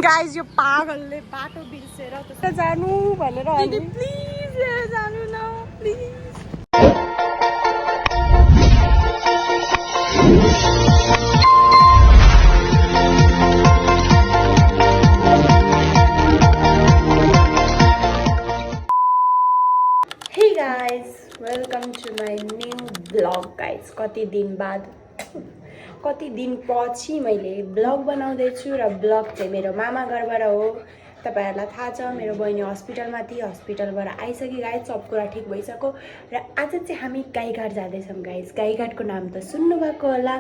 Guys यो पागलले बाटो बिर्सेर त्यता जानु भनेर अनि प्लिज जानु न please. Hey guys welcome to my new blog guys. कति दिन पछि मैले ब्लग बनाउँदैछु र ब्लग चाहिँ मेरो मामा घरबाट हो। तपाईहरुलाई थाहा छ मेरो बहिनी हस्पिटलमा थिए, हस्पिटलबाट आइसके गाइस, सब कुरा ठिक भइसक्यो र आज चाहिँ हामी गाईघाट जाँदैछौँ गाइस। गाईघाटको नाम त सुन्नुभएको होला।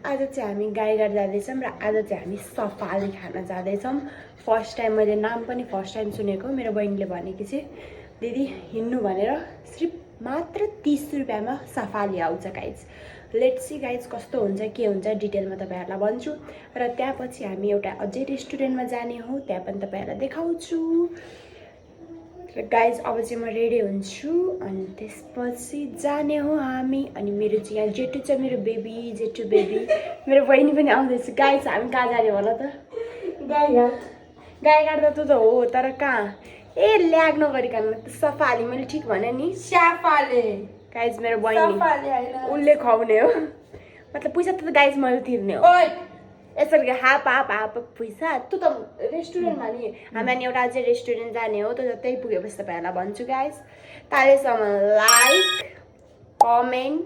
आज चाहिँ हामी गाईघाट जाँदैछौँ र आज चाहिँ हामी सफाली खान जाँदैछौँ। फर्स्ट टाइम मैले नाम पनि फर्स्ट टाइम सुनेको। मेरो बहिनीले भनेकी चाहिँ दिदी हिँड्नु भनेर सिर्फ मात्र 30 रुपियाँमा सफाली आउँछ गाइज। लेट्स सी गाइज कस्तो हुन्छ के हुन्छ डिटेलमा तपाईहरुलाई भन्छु। र त्यसपछि हामी एउटा अझै रेस्टुरेन्टमा जाने हो, त्यहाँ पनि तपाईहरुलाई देखाउँछु। र गाइज अब चाहिँ म रेडी हुन्छु अनि त्यसपछि जाने हो हामी। अनि मेरो चाहिँ यहाँ जेठु छ, मेरो जेठु बेबी, मेरो बहिनी पनि आउँदैछ। गाइज हामी कहाँ जाने होला त? गाईघाट त त हो तर कहाँ? ए ल्याग नगरिकन सफाली मैले ठिक भने नि सफाली गाइज। मेरो बहिनी उनले खुवाउने हो, मतलब पैसा त गाइज मैले तिर्ने हो। यसरी हाप पैसा त रेस्टुरेन्टमा नि हामी अनि एउटा अझै रेस्टुरेन्ट जाने हो। त त्यही पुगेपछि तपाईँहरूलाई भन्छु गाइज। तालेसम्म लाइक कमेन्ट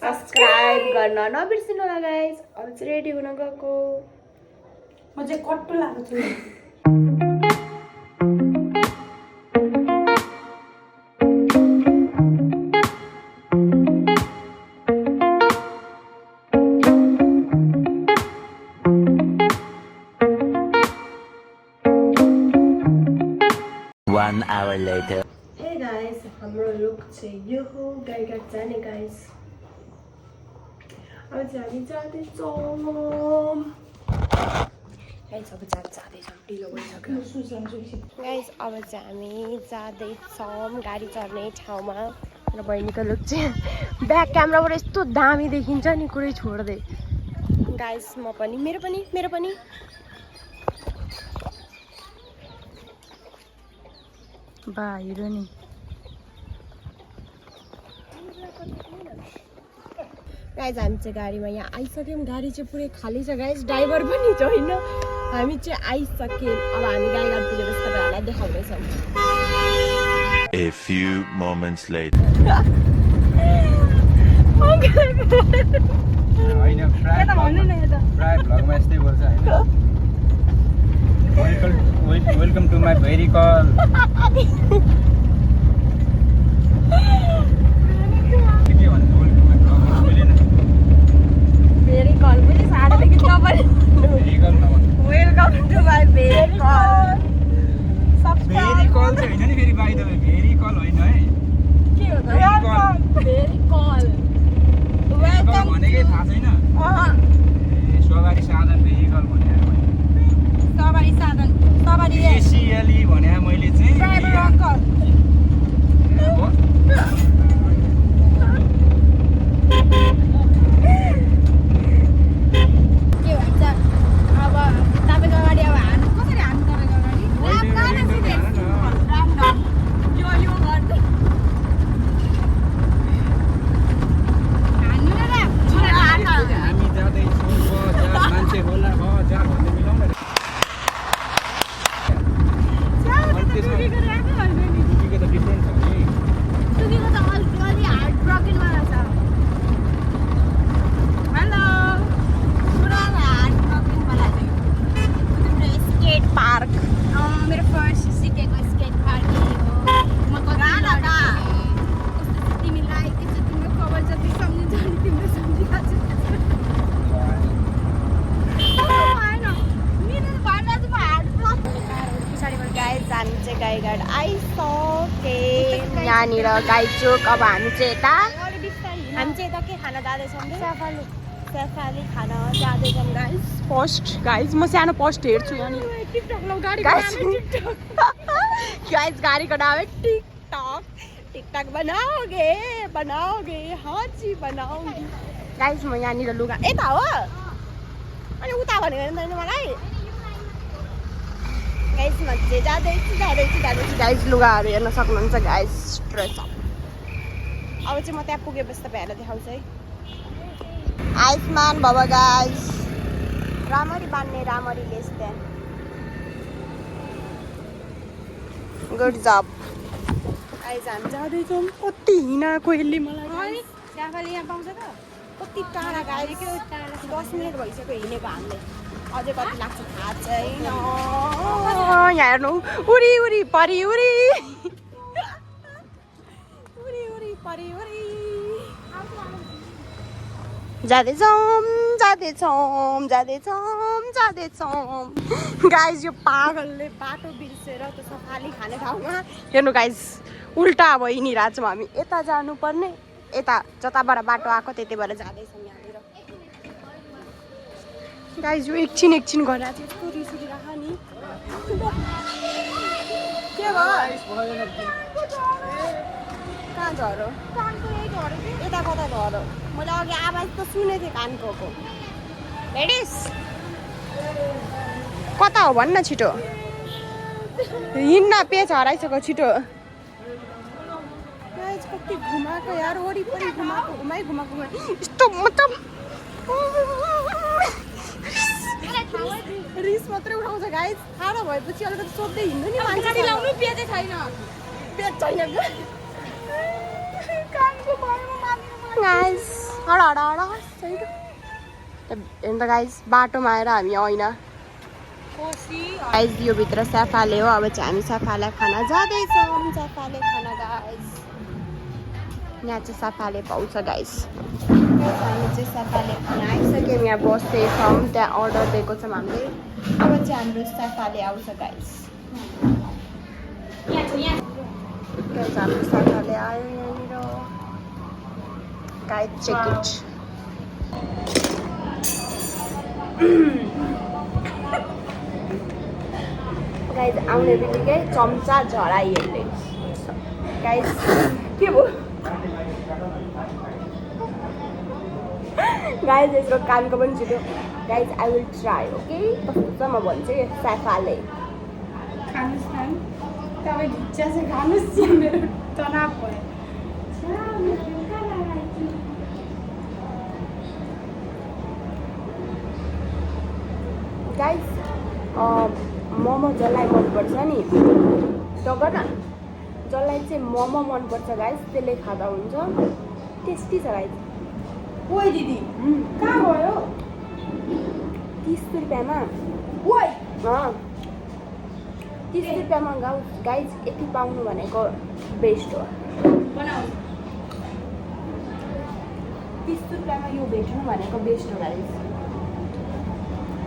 सब्सक्राइब गर्न नबिर्सिनु होला गाइज। अब चाहिँ रेडी हुन गएको। म चाहिँ कट्टो लाग्छु। Hey guys, हाम्रो लुक चाहिँ यो हो गाईघाट जाने गाइस। अब चाहिँ हामी जाँदैछौँ गाइस। अब जाँदैछौँ ढिलो भइसक्यो गाइस। अब चाहिँ हामी जाँदैछौँ गाडी चढ्ने ठाउँमा। र बहिनीको लुक चाहिँ ब्याक क्यामेराबाट यस्तो दामी देखिन्छ नि कुरै छोड्दै गाइस। म पनि मेरो पनि बाहिर नि गाइज। हामी चाहिँ गाडीमा यहाँ आइसक्यौँ। गाडी चाहिँ पुरै खाली छ गाइज, ड्राइभर पनि छैन। हामी चाहिँ आइसक्यौँ। अब हामी गाईघाट पुगेपछि तपाईँहरूलाई देखाउँदैछौँ। A few moments later. Welcome to my very call. Very call पनि साह्रो देखि तपाईँ वेलकम टु माई भेरी कल। भेरी कल चाहिँ होइन नि फेरि बाइ द वे भेरी कल होइन है। के हो त भेरी कल वेलकम भनेकै थाहा छैन। सवारी साधन भेरी कल भने सवारी साधन सवारी एसियली भने मैले चाहिँ ड्राइभर अङ्कल के भन्छ। अब तपाईँको अगाडि अब हान्नु कसरी हान्नु तपाईँको अगाडि यो गर्दै हान्नु न हामी जाँदैछौँ मान्छे होला बजार भन्ने मिलाउन। टुकीको त डिफ्रेन्ट छ नि। टुकीको त अलि हार्ड ब्रोकनमा छ। हेलो पुरानो हार्ड ब्रोकनवाला चाहिँ तिम्रो स्केट पार्क। मेरो फर्स्ट सिकेको स्केट पार्क हो। म कता तिमीलाई के छ तिम्रो खबर जति सम्झिन्छ नि तिम्रो सम्झिएको छ। पछाडिबाट गाई जानु चाहिँ गाईघाट आइसके यहाँनिर गाईचोक। अब हामी चाहिँ यता के खान जाँदैछौँ? सफाली खान जाँदैछौँ गाइस। पोस्ट गाइस म सानो पोस्ट हेर्छु यहाँनिर। गाइस गाडीको नाम है टिकटक। टिकटक बनाओगे हाँ जी बनाऊंगी। गाइस म यहाँनिर लुगा यता हो अनि उता भनेको नि मलाई गाइस म चाहिँ जाँदैछु गाइस लुगाहरू हेर्न सक्नुहुन्छ गाइस ड्रेस अप अब चाहिँ म त्यहाँ पुगेपछि तपाईँहरूलाई देखाउँछु है आयुष्मान बाबा गाइस राम्ररी बान्ने राम्ररी लेस त्यहाँ गुड जब गाइस हामी जाँदैछौँ कति हिँडाएको यसले मलाई स्याफाले यहाँ पाउँछ त कति टाढा गाइस 10 मिनट भइसक्यो हिँडेको हामीले अझै कति लाग्छ थाहा छैन यहाँ हेर्नु उरी उरी परी उरी उरी उरी परी उरी जाँदैछौँ गाइस यो पागलले बाटो बिर्सेर त्यो सफाली खाने ठाउँमा हेर्नु गाइस उल्टा अब हिँडिरहेको छौँ हामी यता जानुपर्ने यता जताबाट बाटो आएको त्यति भएर जाँदैछौँ यहाँनिर गाइस यो एकछिन गरेर चाहिँ यस्तो रिस उठिरहेको नि के भयो कहाँ झरो यता कता झरो मैले अघि आवाज त सुनेको थिएँ कानको लेडिस कता हो भन्न छिटो हिँड्न पेच हराइसक्यो छिटो कति घुमाएको यार वरिपरि घुमाएको यस्तो मतलब रिस मात्रै उठाउँछ गाइस थाहा भएपछि अलिकति सोध्दै हिँड्नु नि मान्छे लाउनु पेजै छैन पेज छैन कानको गाइस हडा हेर्नु त गाइस बाटोमा आएर हामी होइन गाइस यो भित्र सफाले हो अब चाहिँ हामी सफाले खाना जाँदैछौँ सफाले खाना गाइस यहाँ चाहिँ सफाले पाउँछ गाइस हामी चाहिँ सफाले खाना आइसक्यौँ यहाँ बसेछौँ त्यहाँ अर्डर दिएको छौँ हामीले अब चाहिँ हाम्रो सफाले आउँछ गाइस हाम्रो सफाले आयो यहाँनिर गाइस चेक इट गाइस आउने बित्तिकै चम्चा झराइहरूले गाइस के भयो गाइस यसको कानको पनि छिटो guys I will try okay कस्तो छ म भन्छु कि सफाले खानुस् न तपाईँ ढिच्चा चाहिँ खानुस् मेरो तनाव भयो गाइस मोमो जसलाई मनपर्छ नि तब न जसलाई चाहिँ मोमो मनपर्छ गाइस त्यसले खाँदा हुन्छ टेस्टी छ गाइस ओइ दिदी कहाँ गयो 30 रुपियाँमा ओइ 30 रुपियाँमा गाइस यति पाउनु भनेको बेस्ट हो 30 रुपियाँमा यो भेट्नु भनेको बेस्ट हो गाइस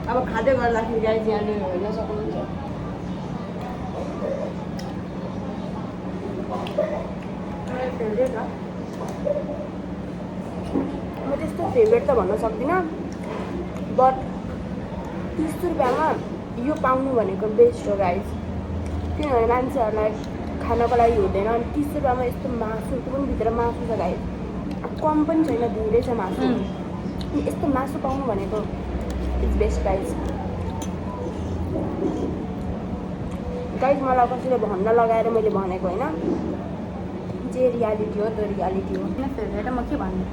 अब खाँदै गर्दाखेरि गाइस यहाँनिर हेर्न सक्नुहुन्छ म त्यस्तो फेभरेट त भन्न सक्दिनँ बट 30 रुपियाँमा यो पाउनु भनेको बेस्ट हो गाइस किनभने मान्छेहरूलाई खानको लागि हुँदैन अनि 30 रुपियाँमा यस्तो मासु त्यो पनि भित्र मासु छ गाइस कम पनि छैन धेरै छ मासु यस्तो मासु पाउनु भनेको इट्स बेस्ट गाइस मलाई कसैले भन्न लगाएर मैले भनेको होइन जे रियालिटी हो त्यो रियालिटी हो किन फेभरेट म के भन्नु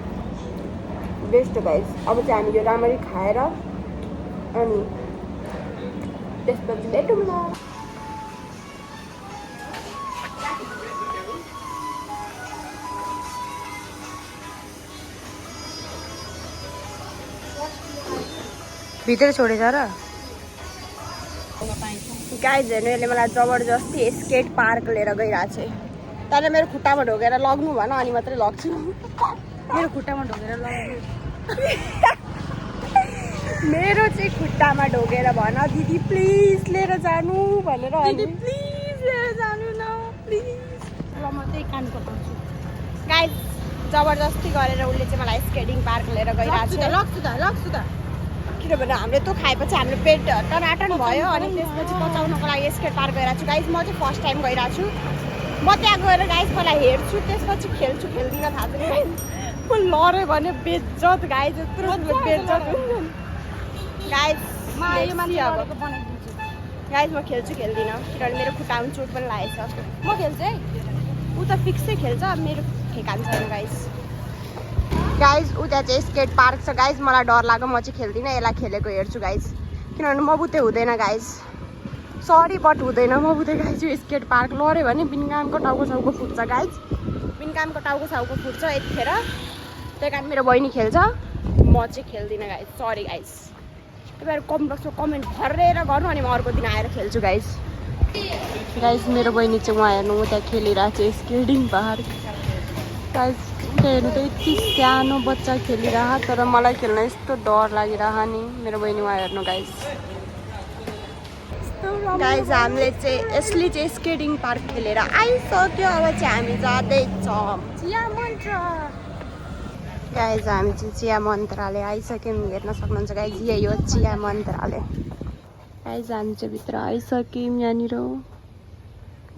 बेस्ट गाइस अब चाहिँ हामी यो राम्ररी खाएर अनि त्यसपछि भेटौँ न भित्र छोडेछ र गाइस हेर्नु यसले मलाई जबरजस्ती स्केट पार्क लिएर गइरहेको छ तर मेरो खुट्टामा ढोकेर लग्नु भन अनि मात्रै लग्छु मेरो खुट्टामा ढोकेर लगाउनु मेरो चाहिँ खुट्टामा ढोकेर भन दिदी प्लिज लिएर जानु भनेर दिदी प्लिज लिएर जानु न प्लिज ल म त्यही कानको पाउँछु गाइस जबरजस्ती गरेर उसले चाहिँ मलाई स्केटिङ पार्क लिएर गइरहेको छ लग्छु त किनभने हामीले त्यो खाएपछि हाम्रो पेट टनाटन भयो अनि त्यसपछि पचाउनको लागि स्केट पार्क गइरहेको छु गाइस म चाहिँ फर्स्ट टाइम गइरहेको छु म त्यहाँ गएर गाइस मलाई हेर्छु त्यसपछि खेल्छु खेल्दिनँ थाहा छैन गाइस म लड्यो भने बेइज्जत गाइस यत्रो बेइज्जत हुन्छ गाइस म यो मान्छे बनाइदिन्छु गाइज म खेल्छु खेल्दिनँ किनभने मेरो खुट्टामा चोट पनि लागेछ म खेल्छु है ऊ त फिक्सै खेल्छ मेरो ठेकान छैन गाइज उता चाहिँ स्केट पार्क छ गाइज मलाई डर लाग्यो म चाहिँ खेल्दिनँ यसलाई खेलेको हेर्छु गाइज किनभने म बुते हुँदैन गाइज सरी बट हुँदैन म बुते गाइज यो स्केट पार्क लड्यो भने बिनकामको टाउको साउको फुट्छ गाइज बिनकामको टाउको साउको फुट्छ यतिखेर त्यही कारण मेरो बहिनी खेल्छ म चाहिँ खेल्दिनँ गाइज सरी गाइज तपाईँहरू कमेन्ट बक्समा कमेन्ट भरेर गर्नु अनि म अर्को दिन आएर खेल्छु गाइज मेरो बहिनी चाहिँ उहाँ हेर्नु त्यहाँ खेलिरहेको छ स्केटिङ पार्क गाइज हेर्नु त यति सानो बच्चा खेलिरह तर मलाई खेल्न यस्तो डर लागिरह नि मेरो बहिनी उहाँ हेर्नु गाइज हामीले चाहिँ यसले चाहिँ स्केटिङ पार्क खेलेर आइसक्यो अब चाहिँ हामी जाँदैछौँ गाइज हामी चाहिँ चिया मन्त्रालय आइसक्यौँ हेर्न सक्नुहुन्छ गाइज यही हो चिया मन्त्रालय गाइज हामी चाहिँ भित्र आइसक्यौँ यहाँनिर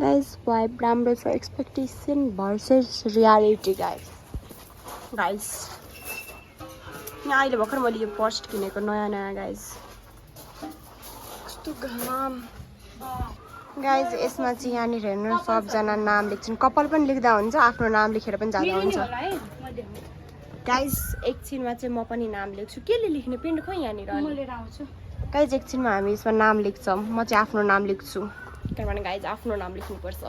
गाइज वाइब राम्रो छ एक्सपेक्टेसन भर्सेस रियालिटी गाइज यहाँ अहिले भर्खर मैले यो पर्स किनेको नयाँ गाइज कस्तो घाम गाइज यसमा चाहिँ यहाँनिर हेर्नु सबजना नाम लेख्छन् कपाल पनि लेख्दा हुन्छ आफ्नो नाम लेखेर पनि जाँदा हुन्छ गाइज एकछिनमा चाहिँ म पनि नाम लेख्छु केले लेख्ने पेन्ट खोइ यहाँनिर गाइज एकछिनमा हामी यसमा नाम लेख्छौँ म चाहिँ आफ्नो नाम लेख्छु किनभने गाइज आफ्नो नाम लेख्नुपर्छ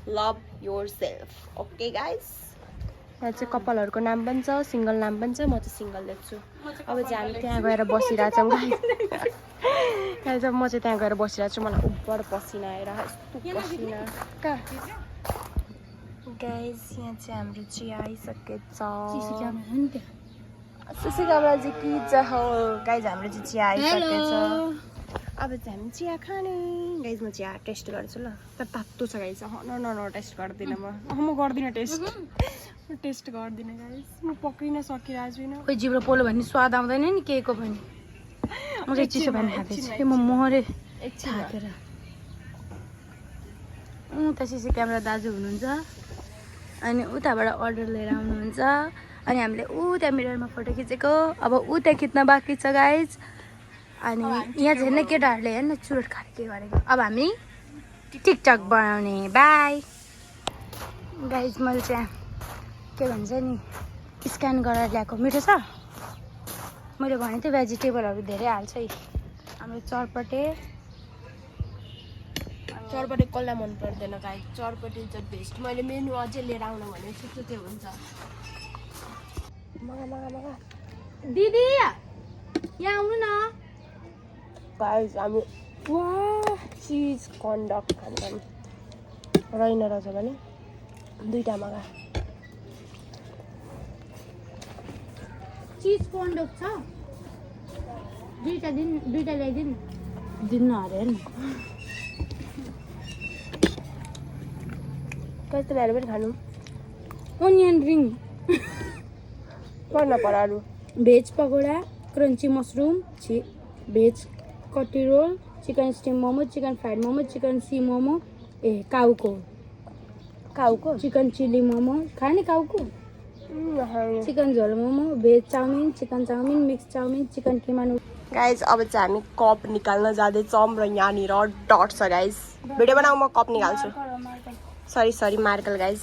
love your self okay guys यहाँ चाहिँ कपालहरूको नाम पनि छ सिङ्गल नाम पनि छ म चाहिँ सिङ्गल लेख्छु अब चाहिँ हामी त्यहाँ गएर बसिरहेछौँ गाइज गाइज अब म चाहिँ त्यहाँ गएर बसिरहेको छु मलाई उब्बर पसिना आएर यस्तो पसिना कहाँ गाइज यहाँ चाहिँ हाम्रो चिया आइसकेको छ सिसी क्यामेरा चाहिँ कि छ हो गाइज हाम्रो चाहिँ चिया आइसकेको छ अब चाहिँ हामी चिया खाने गाइज म चिया टेस्ट गर्छु ल तर तातो छ गाइज न टेस्ट गर्दिनँ म गर्दिनँ टेस्ट टेस्ट गर्दिनँ गाइज म पक्रिन सकिरहेको छुइनँ खोइ जिब्रो पोलो भन्ने स्वाद आउँदैन नि केको पनि म चाहिँ चिसो पानी खाँदैछु म मरे छाकेर उता सिसी क्यामेरा दाजु हुनुहुन्छ अनि उताबाट अर्डर लिएर आउनुहुन्छ अनि हामीले उता मिररमा फोटो खिचेको अब उता खिच्न बाँकी छ गाइज अनि यहाँ चाहिँ हेर्न केटाहरूले हेर्न चुरोट खाएर के गरेको अब हामी टिकटक बनाउने बाई गाइज मैले चाहिँ के भन्छ नि स्क्यान गरेर ल्याएको मिठो छ मैले भनेको थिएँ भेजिटेबलहरू धेरै हाल्छ है हाम्रो चरपटे कसलाई मन पर्दैन गाइज चरपटे इज द बेस्ट मैले मेनु अझै लिएर आउनु भनेको छु त्यो हुन्छ मगा दिदी यहाँ आउनु न गाइज हामी चिज कन्डक खान्छौँ रहेन रहेछ भने दुईवटा मगा चिज कन्डक छ दुईवटा ल्याइदिनु दिनु अरे नि कस्तो ल्याएर पनि खानु ओनियन रिङ गर्न पर्यो अरू veg pakora crunchy mushroom veg kati roll chicken steam momo chicken fried momo chicken C momo काउको चिकन चिली मोमो खाने काउको chicken jhol momo veg chowmein chicken chowmein mix chowmein chicken keema guys अब चाहिँ हामी कप निकाल्न जाँदैछौँ र यहाँनिर डट छ गाइज भिडियो बनाऊ म कप निकाल्छु सरी मार्कल गाइज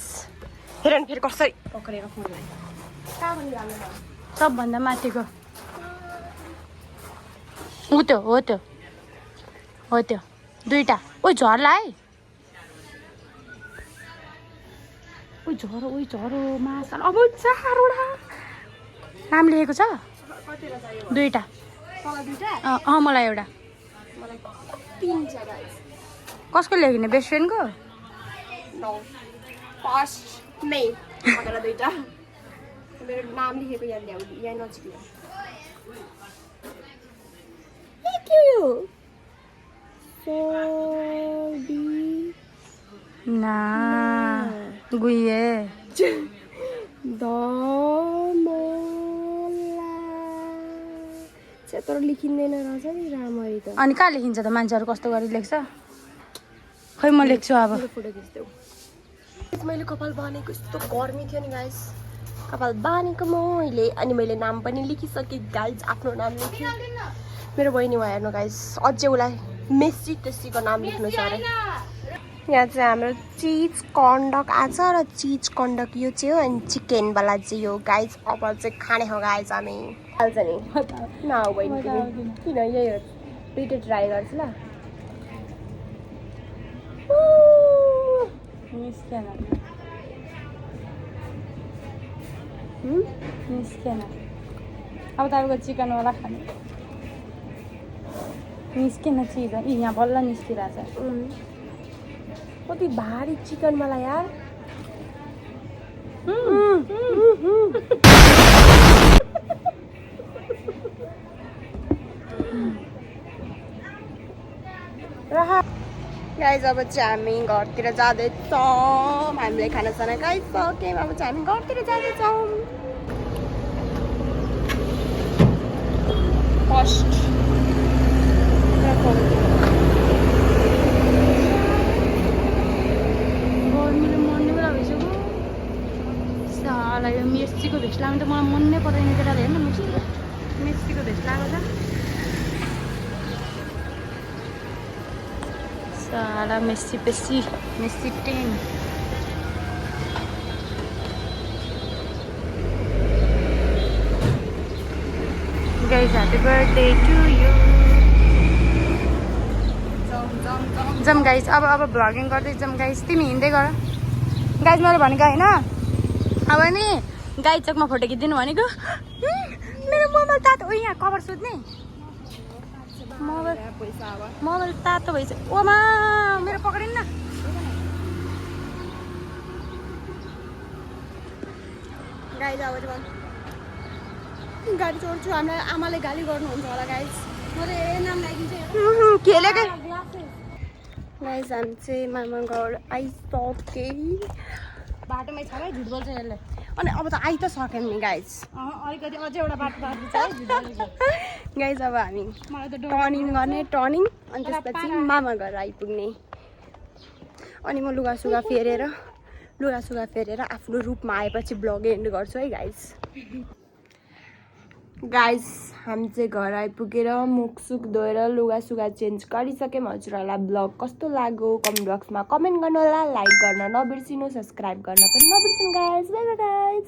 हेर न फेरि कसरी पक्रेर फोनलाई सबभन्दा माथिको हो त्यो दुईवटा ओ झर्ला है झरो माछा अब 4वटा नाम लेखेको छ दुईवटा मलाई एउटा कसको लेख्ने बेस्ट फ्रेन्डको दुईवटा मेरो नाम लेखेको यहाँ ल्याउनु यहाँ नजिकमा के हो ना गुइए तर लेखिँदैन रहेछ नि राम्ररी त अनि कहाँ लेखिन्छ त मान्छेहरू कस्तो गरी लेख्छ खै म लेख्छु अब फोटो खिच्दै मैले कपाल बानेको यस्तो गर्मी थियो नि गाइस कपाल बानेको मैले अनि मैले नाम पनि लेखिसकेँ गाइस आफ्नो नाम लेखेँ मेरो बहिनी हेर्नु गाइस अझै उसलाई मेस्सी टेस्टीको नाम लेख्नु छ अरे यहाँ चाहिँ हाम्रो चिज कन्डक आएको छ र चिज कन्डक यो चाहिँ हो अनि चिकनवाला चाहिँ यो गाइज अब चाहिँ खाने हो गाइज हामी हाल्छ नि न बहिनी किन यही हो पिटो ट्राई गर्छु ल निस्केन निस्केन अब तपाईँको चिकनवाला खाने निस्केन चिज यहाँ बल्ल निस्किरहेछ कति भारी चिकनवाला यार गाइज अब चाहिँ हामी घरतिर जाँदैछौँ हामीले खानासाना खाइसक्यौँ अब चाहिँ हामी घरतिर जाँदैछौँ फर्स्ट मेरो मन नै पुरा भइसक्यो साला यो मेस्सीको भेस्ट लगाउनु त मलाई मन नै पर्दैन केटाले हेर्न मेस्सीको भेस्ट लगाएको छ साला मेस्सी पेस्सी Messi 10 guys happy birthday to you जम गाइस अब भ्लगिङ गर्दै जम गाइस तिमी हिँड्दै गर गाइस मैले भनेको होइन अब नि गाई चोकमा फोटो खिचिदिनु भनेको मेरो मोबाइल तातो यहाँ कभर सुत्ने मोबाइल तातो भइस ओमा मेरो पक्रिनु न गाइज अब गाडी चोड्छु हामीलाई आमाले गाली गर्नुहुन्छ होला गाइज खेलेकै गाइज हामी चाहिँ मामा घर आइसके बाटोमै छ है झुट बोल्छ यसले अनि अब त आइ त सक्यौँ नि गाइज अलिकति अझै एउटा बाटो बाँकी छ है झुट बोलेको गाइज अब हामी मलाई त टर्निङ गर्ने टर्निङ अनि त्यसपछि मामा घर आइपुग्ने अनि म लुगासुगा फेरेर आफ्नो रूपमा आएपछि ब्लग एन्ड गर्छु है गाइज हामी चाहिँ घर आइपुगेर मुखसुख धोएर लुगासुगा चेन्ज गरिसक्यौँ हजुरहरूलाई ब्लग कस्तो लाग्यो कमेन्ट बक्समा कमेन्ट गर्नु होला लाइक गर्न नबिर्सिनु सब्सक्राइब गर्न पनि नबिर्सिनु गाइज बाइ बाइ गाइज